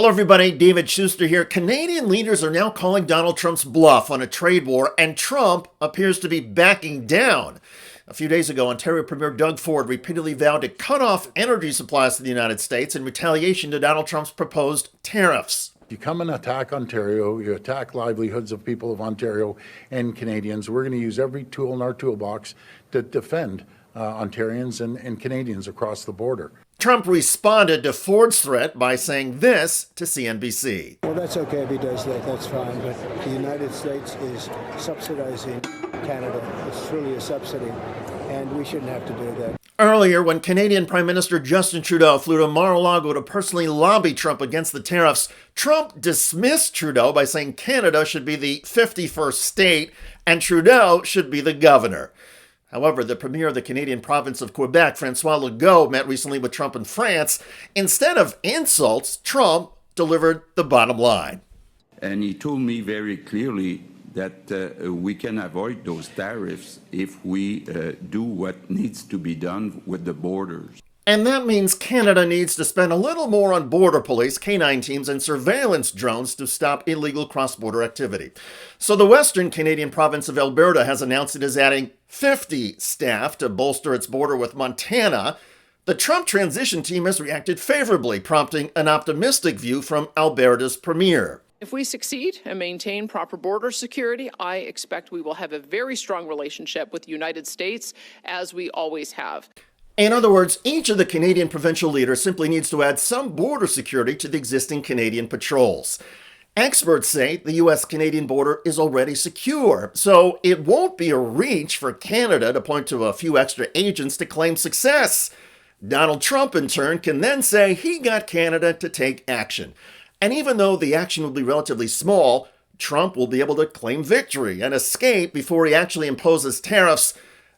Hello everybody, David Shuster here. Canadian leaders are now calling Donald Trump's bluff on a trade war, and Trump appears to be backing down. A few days ago, Ontario Premier Doug Ford repeatedly vowed to cut off energy supplies to the United States in retaliation to Donald Trump's proposed tariffs. You come and attack Ontario, you attack livelihoods of people of Ontario and Canadians. We're going to use every tool in our toolbox to defend Ontarians and Canadians across the border. Trump responded to Ford's threat by saying this to CNBC. Well, that's okay if he does that, that's fine, but the United States is subsidizing Canada. It's truly a subsidy, and we shouldn't have to do that. Earlier, when Canadian Prime Minister Justin Trudeau flew to Mar-a-Lago to personally lobby Trump against the tariffs, Trump dismissed Trudeau by saying Canada should be the 51st state and Trudeau should be the governor. However, the premier of the Canadian province of Quebec, François Legault, met recently with Trump in France. Instead of insults, Trump delivered the bottom line. And he told me very clearly that we can avoid those tariffs if we do what needs to be done with the borders. And that means Canada needs to spend a little more on border police, K-9 teams, and surveillance drones to stop illegal cross-border activity. So the Western Canadian province of Alberta has announced it is adding 50 staff to bolster its border with Montana. The Trump transition team has reacted favorably, prompting an optimistic view from Alberta's premier. If we succeed and maintain proper border security, I expect we will have a very strong relationship with the United States, as we always have. In other words, each of the Canadian provincial leaders simply needs to add some border security to the existing Canadian patrols. Experts say the U.S.-Canadian border is already secure, so it won't be a reach for Canada to point to a few extra agents to claim success. Donald Trump, in turn, can then say he got Canada to take action. And even though the action will be relatively small, Trump will be able to claim victory and escape before he actually imposes tariffs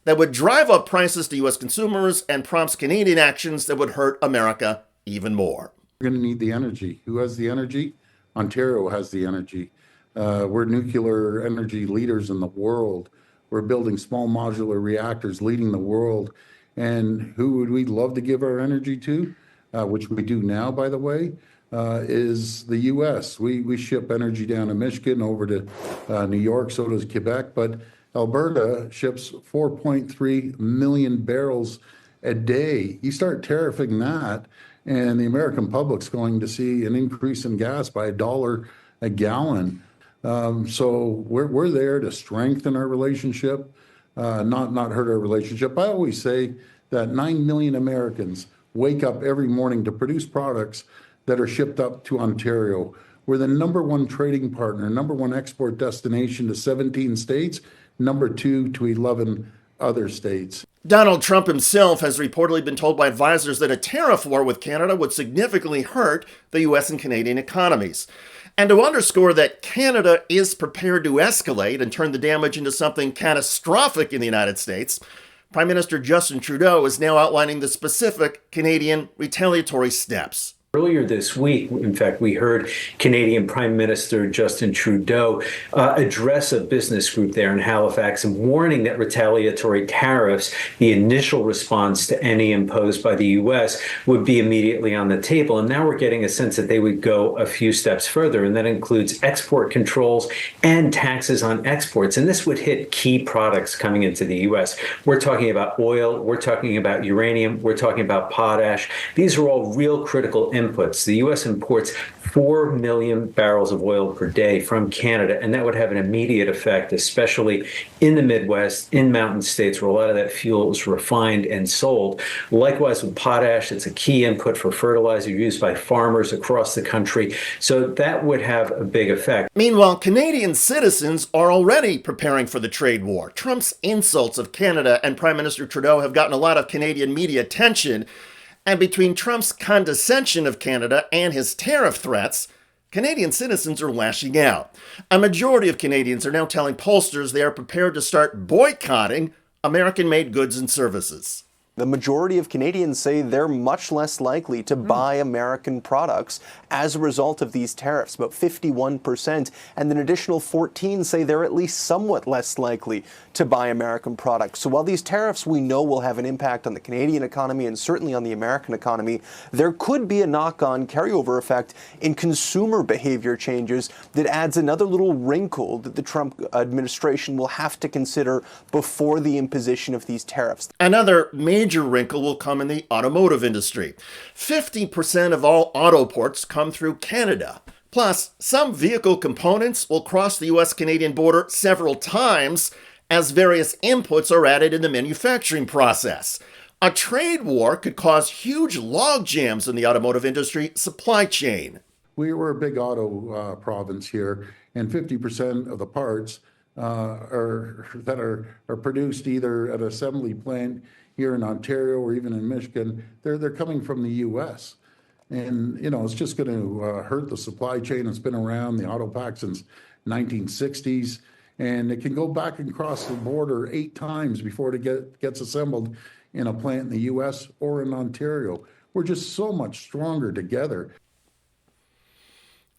that would drive up prices to U.S. consumers and prompts Canadian actions that would hurt America even more. We're going to need the energy. Who has the energy? Ontario has the energy. We're nuclear energy leaders in the world. We're building small modular reactors, leading the world. And who would we love to give our energy to, which we do now, by the way, is the U.S. We ship energy down to Michigan, over to New York, so does Quebec, but Alberta ships 4.3 million barrels a day. You start tariffing that, and the American public's going to see an increase in gas by $1 a gallon. So we're there to strengthen our relationship, not hurt our relationship. I always say that 9 million Americans wake up every morning to produce products that are shipped up to Ontario. We're the number one trading partner, number one export destination to 17 states, number 2 to 11 other states. Donald Trump himself has reportedly been told by advisors that a tariff war with Canada would significantly hurt the U.S. and Canadian economies. And to underscore that Canada is prepared to escalate and turn the damage into something catastrophic in the United States, Prime Minister Justin Trudeau is now outlining the specific Canadian retaliatory steps. Earlier this week, in fact, we heard Canadian Prime Minister Justin Trudeau address a business group there in Halifax, and warning that retaliatory tariffs, the initial response to any imposed by the U.S., would be immediately on the table. And now we're getting a sense that they would go a few steps further, and that includes export controls and taxes on exports. And this would hit key products coming into the U.S. We're talking about oil, we're talking about uranium, we're talking about potash. These are all real critical inputs. The U.S. imports 4 million barrels of oil per day from Canada, and that would have an immediate effect, especially in the Midwest, in mountain states where a lot of that fuel is refined and sold. Likewise with potash, it's a key input for fertilizer used by farmers across the country, so that would have a big effect. Meanwhile, Canadian citizens are already preparing for the trade war. Trump's insults of Canada and Prime Minister Trudeau have gotten a lot of Canadian media attention. And between Trump's condescension of Canada and his tariff threats, Canadian citizens are lashing out. A majority of Canadians are now telling pollsters they are prepared to start boycotting American-made goods and services. The majority of Canadians say they're much less likely to buy American products as a result of these tariffs, about 51%, and an additional 14 say they're at least somewhat less likely to buy American products. So while these tariffs we know will have an impact on the Canadian economy and certainly on the American economy, there could be a knock-on carryover effect in consumer behavior changes that adds another little wrinkle that the Trump administration will have to consider before the imposition of these tariffs. Another major wrinkle will come in the automotive industry. 50% of all auto ports come through Canada. Plus, some vehicle components will cross the US-Canadian border several times as various inputs are added in the manufacturing process. A trade war could cause huge log jams in the automotive industry supply chain. We're a big auto province here, and 50% of the parts are produced either at an assembly plant here in Ontario or even in Michigan. They're coming from the U.S. And, it's just going to hurt the supply chain. It's been around, the auto pack, since 1960s. And it can go back and cross the border 8 times before it gets assembled in a plant in the U.S. or in Ontario. We're just so much stronger together.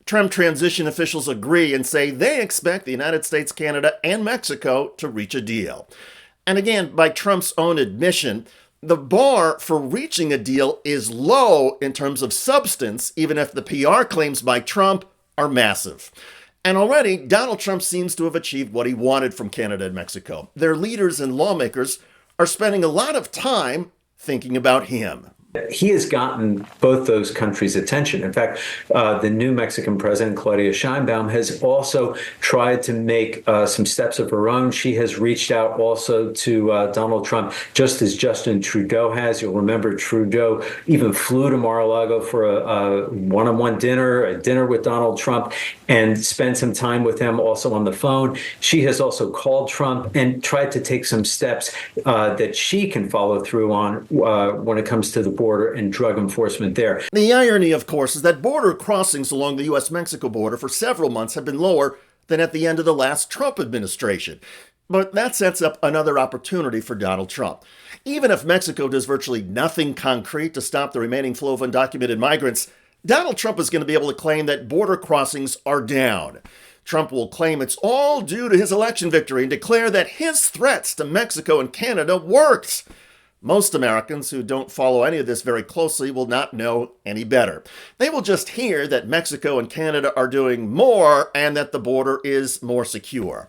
Trump transition officials agree and say they expect the United States, Canada, and Mexico to reach a deal. And again, by Trump's own admission, the bar for reaching a deal is low in terms of substance, even if the PR claims by Trump are massive. And already, Donald Trump seems to have achieved what he wanted from Canada and Mexico. Their leaders and lawmakers are spending a lot of time thinking about him. He has gotten both those countries' attention. In fact, the new Mexican president, Claudia Sheinbaum, has also tried to make some steps of her own. She has reached out also to Donald Trump, just as Justin Trudeau has. You'll remember Trudeau even flew to Mar-a-Lago for a one-on-one dinner, a dinner with Donald Trump, and spent some time with him also on the phone. She has also called Trump and tried to take some steps that she can follow through on when it comes to the border and drug enforcement there. The irony, of course, is that border crossings along the U.S.-Mexico border for several months have been lower than at the end of the last Trump administration. But that sets up another opportunity for Donald Trump. Even if Mexico does virtually nothing concrete to stop the remaining flow of undocumented migrants, Donald Trump is going to be able to claim that border crossings are down. Trump will claim it's all due to his election victory and declare that his threats to Mexico and Canada worked. Most Americans who don't follow any of this very closely will not know any better. They will just hear that Mexico and Canada are doing more and that the border is more secure.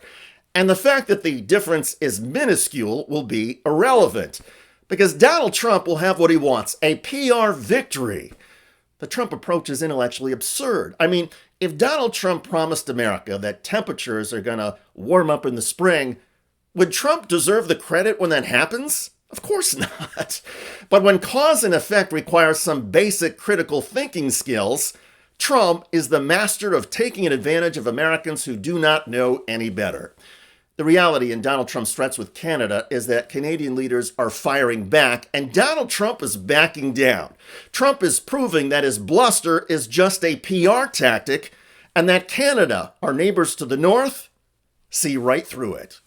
And the fact that the difference is minuscule will be irrelevant, because Donald Trump will have what he wants, a PR victory. The Trump approach is intellectually absurd. I mean, if Donald Trump promised America that temperatures are going to warm up in the spring, would Trump deserve the credit when that happens? Of course not. But when cause and effect requires some basic critical thinking skills, Trump is the master of taking advantage of Americans who do not know any better. The reality in Donald Trump's threats with Canada is that Canadian leaders are firing back, and Donald Trump is backing down. Trump is proving that his bluster is just a PR tactic, and that Canada, our neighbors to the north, see right through it.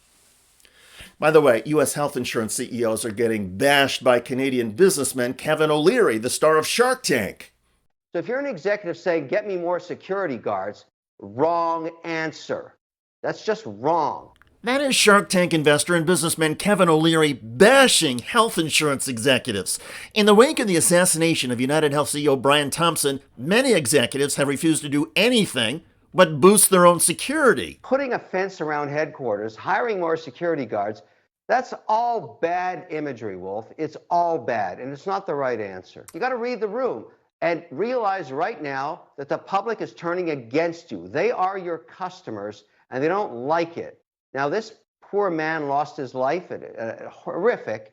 By the way, U.S. health insurance CEOs are getting bashed by Canadian businessman Kevin O'Leary, the star of Shark Tank. So if you're an executive saying, get me more security guards, wrong answer. That's just wrong. That is Shark Tank investor and businessman Kevin O'Leary bashing health insurance executives. In the wake of the assassination of United Health CEO Brian Thompson, many executives have refused to do anything but boost their own security. Putting a fence around headquarters, hiring more security guards, that's all bad imagery, Wolf. It's all bad, and it's not the right answer. You got to read the room and realize right now that the public is turning against you. They are your customers, and they don't like it. Now, this poor man lost his life, horrific,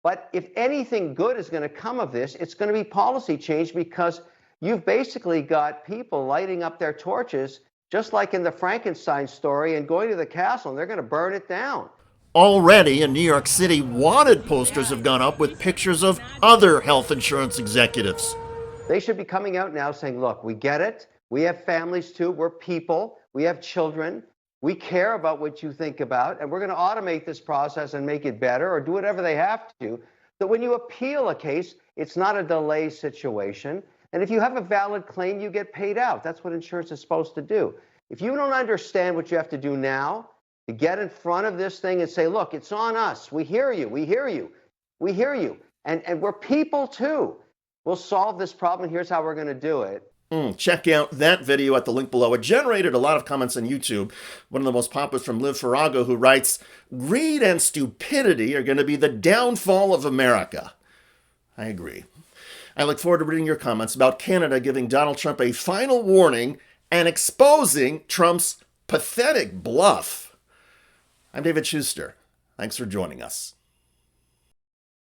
but if anything good is going to come of this, it's going to be policy change, because you've basically got people lighting up their torches, just like in the Frankenstein story, and going to the castle, and they're going to burn it down. Already in New York City, wanted posters have gone up with pictures of other health insurance executives. They should be coming out now saying, look, we get it. We have families too. We're people. We have children. We care about what you think about, and we're going to automate this process and make it better, or do whatever they have to. that when you appeal a case, it's not a delay situation. And if you have a valid claim, you get paid out. That's what insurance is supposed to do. If you don't understand what you have to do now to get in front of this thing and say, look, it's on us. We hear you. We hear you. We hear you. And we're people too. We'll solve this problem. Here's how we're going to do it. Check out that video at the link below. It generated a lot of comments on YouTube. One of the most popular is from Liv Farrago, who writes, greed and stupidity are going to be the downfall of America. I agree. I look forward to reading your comments about Canada giving Donald Trump a final warning and exposing Trump's pathetic bluff. I'm David Shuster. Thanks for joining us.